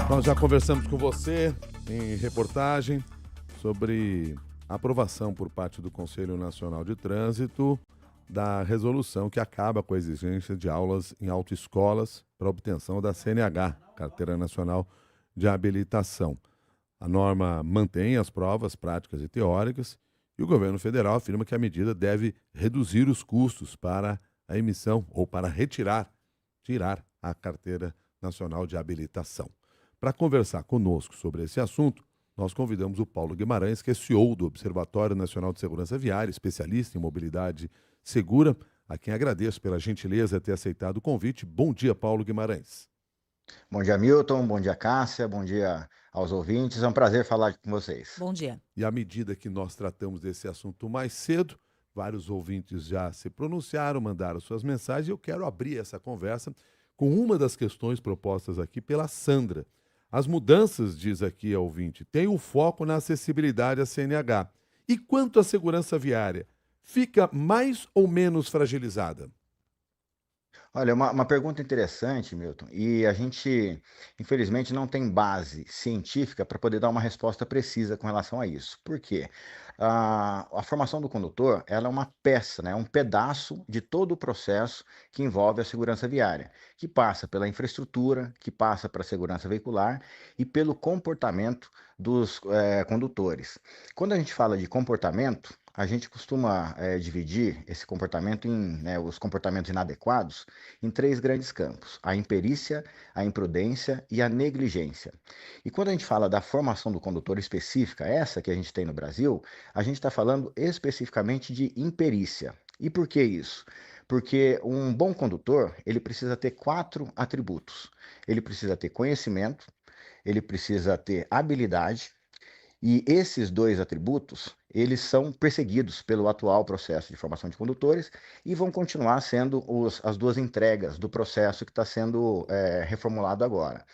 Nós já conversamos com você em reportagem sobre a aprovação por parte do Conselho Nacional de Trânsito da resolução que acaba com a exigência de aulas em autoescolas para obtenção da CNH, Carteira Nacional de Habilitação. A norma mantém as provas práticas e teóricas e o governo federal afirma que a medida deve reduzir os custos para a emissão ou para tirar a Carteira Nacional de Habilitação. Para conversar conosco sobre esse assunto, nós convidamos o Paulo Guimarães, que é CEO do Observatório Nacional de Segurança Viária, especialista em mobilidade segura, a quem agradeço pela gentileza de ter aceitado o convite. Bom dia, Paulo Guimarães. Bom dia, Milton. Bom dia, Cássia. Bom dia aos ouvintes. É um prazer falar com vocês. Bom dia. E à medida que nós tratamos desse assunto mais cedo, vários ouvintes já se pronunciaram, mandaram suas mensagens, e eu quero abrir essa conversa com uma das questões propostas aqui pela Sandra. As mudanças, diz aqui a ouvinte, têm o foco na acessibilidade à CNH. E quanto à segurança viária, fica mais ou menos fragilizada? Olha, uma pergunta interessante, Milton, e a gente, infelizmente, não tem base científica para poder dar uma resposta precisa com relação a isso. Por quê? A formação do condutor, ela é uma peça, né, um pedaço de todo o processo que envolve a segurança viária, que passa pela infraestrutura, que passa para a segurança veicular e pelo comportamento dos condutores. Quando a gente fala de comportamento, a gente costuma dividir esse comportamento em, né, os comportamentos inadequados em três grandes campos: a imperícia, a imprudência e a negligência. E quando a gente fala da formação do condutor específica, essa que a gente tem no Brasil, a gente está falando especificamente de imperícia. E por que isso? Porque um bom condutor, ele precisa ter quatro atributos. Ele precisa ter conhecimento, ele precisa ter habilidade, e esses dois atributos, eles são perseguidos pelo atual processo de formação de condutores e vão continuar sendo as duas entregas do processo que está sendo reformulado agora.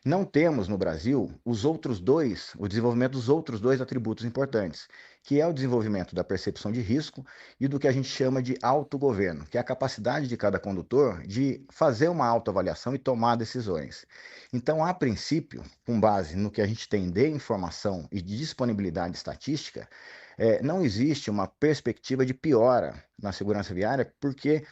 Não temos no Brasil o desenvolvimento dos outros dois atributos importantes, que é o desenvolvimento da percepção de risco e do que a gente chama de autogoverno, que é a capacidade de cada condutor de fazer uma autoavaliação e tomar decisões. Então, a princípio, com base no que a gente tem de informação e de disponibilidade estatística, não existe uma perspectiva de piora na segurança viária, porque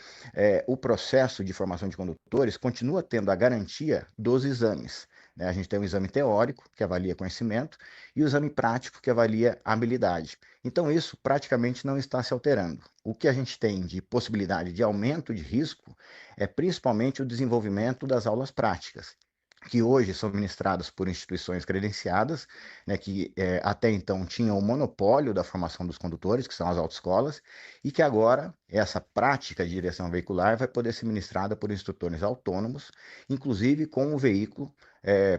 o processo de formação de condutores continua tendo a garantia dos exames. Né? A gente tem um exame teórico, que avalia conhecimento, e o exame prático, que avalia habilidade. Então, isso praticamente não está se alterando. O que a gente tem de possibilidade de aumento de risco é principalmente o desenvolvimento das aulas práticas, que hoje são ministradas por instituições credenciadas, né, que até então tinham o monopólio da formação dos condutores, que são as autoescolas, e que agora essa prática de direção veicular vai poder ser ministrada por instrutores autônomos, inclusive com o veículo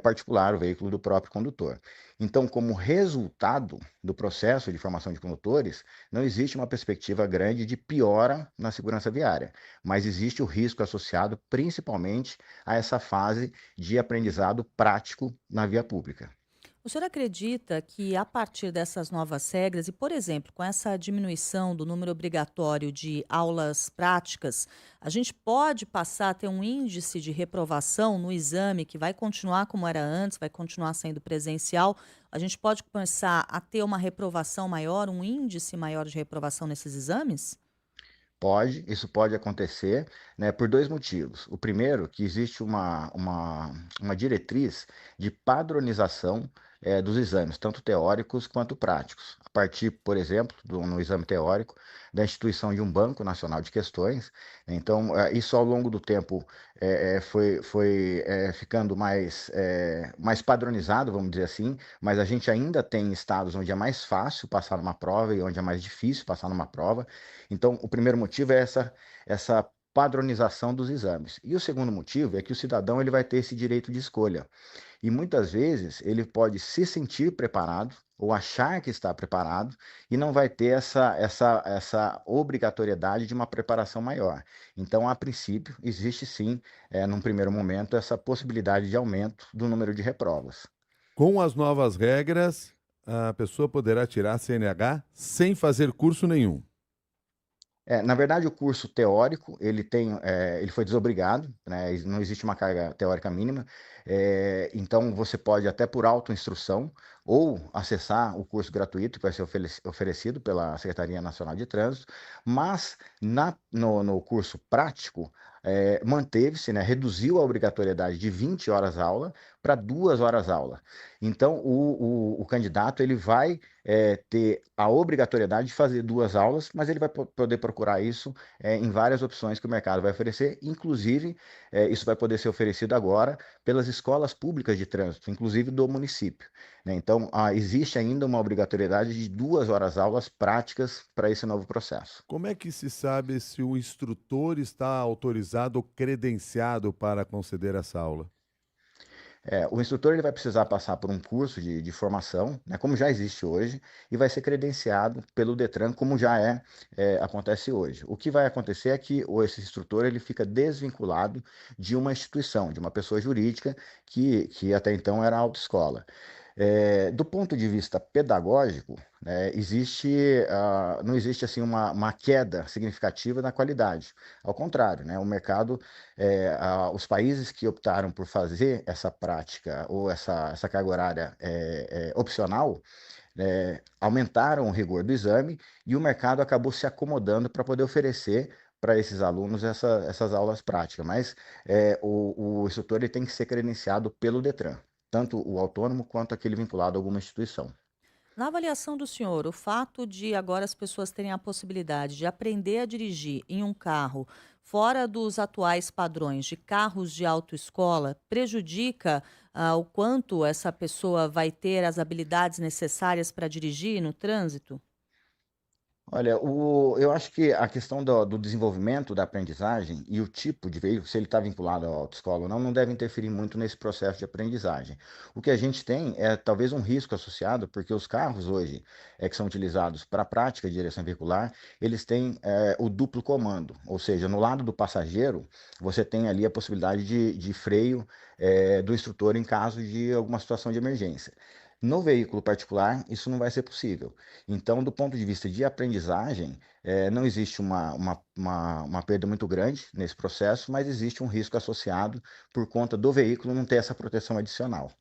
particular, o veículo do próprio condutor. Então, como resultado do processo de formação de condutores, não existe uma perspectiva grande de piora na segurança viária, mas existe o risco associado principalmente a essa fase de aprendizado prático na via pública. O senhor acredita que a partir dessas novas regras e, por exemplo, com essa diminuição do número obrigatório de aulas práticas, a gente pode passar a ter um índice de reprovação no exame que vai continuar como era antes, vai continuar sendo presencial? A gente pode começar a ter uma reprovação maior, um índice maior de reprovação nesses exames? Isso pode acontecer, né, por dois motivos. O primeiro, que existe uma diretriz de padronização dos exames, tanto teóricos quanto práticos. A partir, por exemplo, no exame teórico, da instituição de um Banco Nacional de Questões. Então, isso ao longo do tempo foi ficando mais padronizado, vamos dizer assim, mas a gente ainda tem estados onde é mais fácil passar numa prova e onde é mais difícil passar numa prova. Então, o primeiro motivo é essa padronização dos exames. E o segundo motivo é que o cidadão ele vai ter esse direito de escolha. E muitas vezes ele pode se sentir preparado ou achar que está preparado e não vai ter essa obrigatoriedade de uma preparação maior. Então, a princípio, existe sim, num primeiro momento, essa possibilidade de aumento do número de reprovas. Com as novas regras, a pessoa poderá tirar CNH sem fazer curso nenhum. Na verdade, o curso teórico, ele foi desobrigado, né? Não existe uma carga teórica mínima, então você pode até por autoinstrução ou acessar o curso gratuito que vai ser oferecido pela Secretaria Nacional de Trânsito, mas no curso prático, manteve-se, né? Reduziu a obrigatoriedade de 20 horas aula para 2 horas aula. Então, o candidato ele vai ter a obrigatoriedade de fazer 2 aulas, mas ele vai poder procurar isso em várias opções que o mercado vai oferecer, inclusive isso vai poder ser oferecido agora pelas escolas públicas de trânsito, inclusive do município, né? Então, existe ainda uma obrigatoriedade de 2 horas aulas práticas para esse novo processo. Como é que se sabe se o instrutor está autorizado ou credenciado para conceder essa aula? O instrutor ele vai precisar passar por um curso de formação, né, como já existe hoje, e vai ser credenciado pelo Detran, como já acontece hoje. O que vai acontecer é que esse instrutor ele fica desvinculado de uma instituição, de uma pessoa jurídica que até então era a autoescola. Do ponto de vista pedagógico, né, não existe assim uma queda significativa na qualidade. Ao contrário, né, o mercado, os países que optaram por fazer essa prática ou essa carga horária opcional, aumentaram o rigor do exame e o mercado acabou se acomodando para poder oferecer para esses alunos essas aulas práticas. Mas o instrutor ele tem que ser credenciado pelo Detran, tanto o autônomo quanto aquele vinculado a alguma instituição. Na avaliação do senhor, o fato de agora as pessoas terem a possibilidade de aprender a dirigir em um carro fora dos atuais padrões de carros de autoescola prejudica o quanto essa pessoa vai ter as habilidades necessárias para dirigir no trânsito? Olha, eu acho que a questão do desenvolvimento da aprendizagem e o tipo de veículo, se ele está vinculado à autoescola ou não, não deve interferir muito nesse processo de aprendizagem. O que a gente tem é talvez um risco associado, porque os carros hoje que são utilizados para a prática de direção veicular, eles têm o duplo comando, ou seja, no lado do passageiro, você tem ali a possibilidade de freio do instrutor em caso de alguma situação de emergência. No veículo particular, isso não vai ser possível. Então, do ponto de vista de aprendizagem, não existe uma perda muito grande nesse processo, mas existe um risco associado por conta do veículo não ter essa proteção adicional.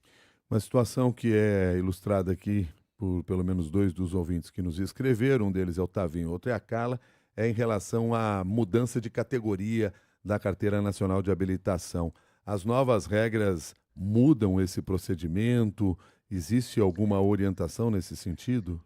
Uma situação que é ilustrada aqui por pelo menos dois dos ouvintes que nos escreveram, um deles é o Tavinho, outro é a Carla, é em relação à mudança de categoria da Carteira Nacional de Habilitação. As novas regras mudam esse procedimento? Existe alguma orientação nesse sentido?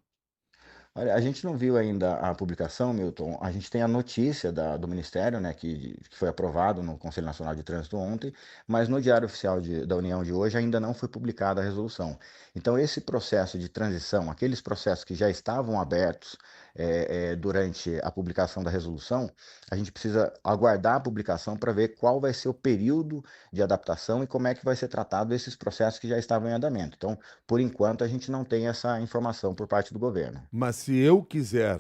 Olha, a gente não viu ainda a publicação, Milton. A gente tem a notícia do Ministério, né, que foi aprovado no Conselho Nacional de Trânsito ontem, mas no Diário Oficial da União de hoje ainda não foi publicada a resolução. Então, esse processo de transição, aqueles processos que já estavam abertos durante a publicação da resolução, a gente precisa aguardar a publicação para ver qual vai ser o período de adaptação e como é que vai ser tratado esses processos que já estavam em andamento. Então, por enquanto, a gente não tem essa informação por parte do governo. Mas se eu quiser,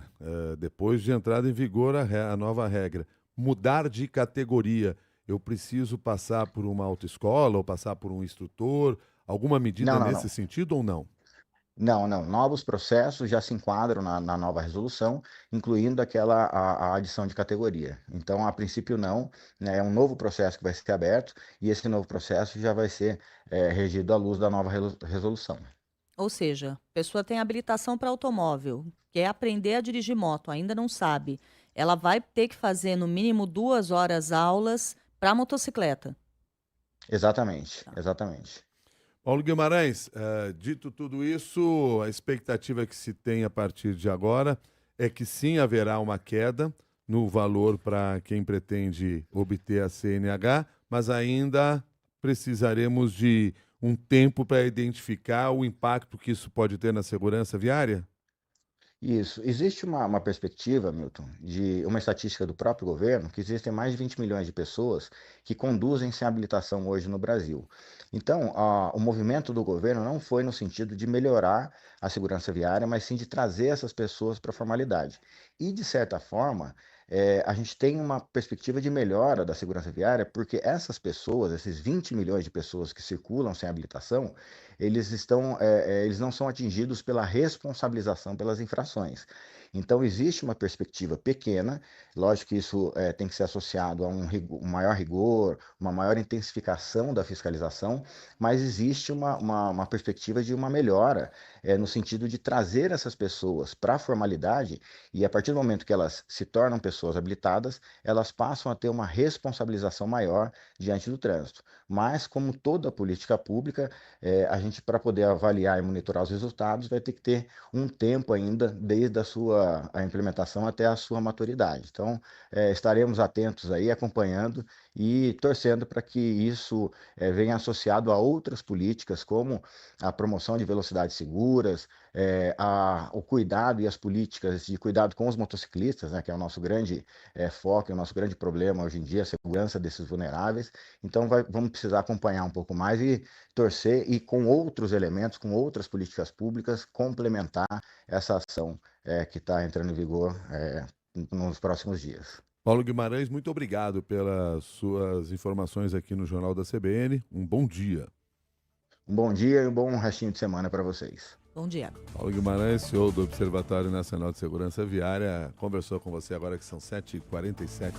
depois de entrada em vigor a nova regra, mudar de categoria, eu preciso passar por uma autoescola ou passar por um instrutor? Alguma medida Não, não, nesse não. sentido ou não? Não, não. Novos processos já se enquadram na nova resolução, incluindo a adição de categoria. Então, a princípio, não, né? É um novo processo que vai ser aberto e esse novo processo já vai ser regido à luz da nova resolução. Ou seja, a pessoa tem habilitação para automóvel, quer aprender a dirigir moto, ainda não sabe. Ela vai ter que fazer no mínimo 2 horas aulas para motocicleta. Exatamente, Tá. exatamente. Paulo Guimarães, dito tudo isso, a expectativa que se tem a partir de agora é que sim haverá uma queda no valor para quem pretende obter a CNH, mas ainda precisaremos de um tempo para identificar o impacto que isso pode ter na segurança viária? Isso. Existe uma perspectiva, Milton, de uma estatística do próprio governo, que existem mais de 20 milhões de pessoas que conduzem sem habilitação hoje no Brasil. Então, o movimento do governo não foi no sentido de melhorar a segurança viária, mas sim de trazer essas pessoas para a formalidade. E, de certa forma, a gente tem uma perspectiva de melhora da segurança viária, porque essas pessoas, esses 20 milhões de pessoas que circulam sem habilitação, eles não são atingidos pela responsabilização pelas infrações. Então, existe uma perspectiva pequena, lógico que isso tem que ser associado a um maior rigor, uma maior intensificação da fiscalização, mas existe uma perspectiva de uma melhora, no sentido de trazer essas pessoas para a formalidade e, a partir do momento que elas se tornam pessoas habilitadas, elas passam a ter uma responsabilização maior diante do trânsito. Mas, como toda política pública, a gente, para poder avaliar e monitorar os resultados, vai ter que ter um tempo ainda, desde a implementação até a sua maturidade. Então, estaremos atentos aí, acompanhando e torcendo para que isso venha associado a outras políticas, como a promoção de velocidades seguras, o cuidado e as políticas de cuidado com os motociclistas, né, que é o nosso grande foco, é o nosso grande problema hoje em dia, a segurança desses vulneráveis. Então, vamos precisar acompanhar um pouco mais e torcer e, com outros elementos, com outras políticas públicas, complementar essa ação que está entrando em vigor nos próximos dias. Paulo Guimarães, muito obrigado pelas suas informações aqui no Jornal da CBN. Um bom dia. Um bom dia e um bom restinho de semana para vocês. Bom dia. Paulo Guimarães, CEO do Observatório Nacional de Segurança Viária, conversou com você agora que são 7h47.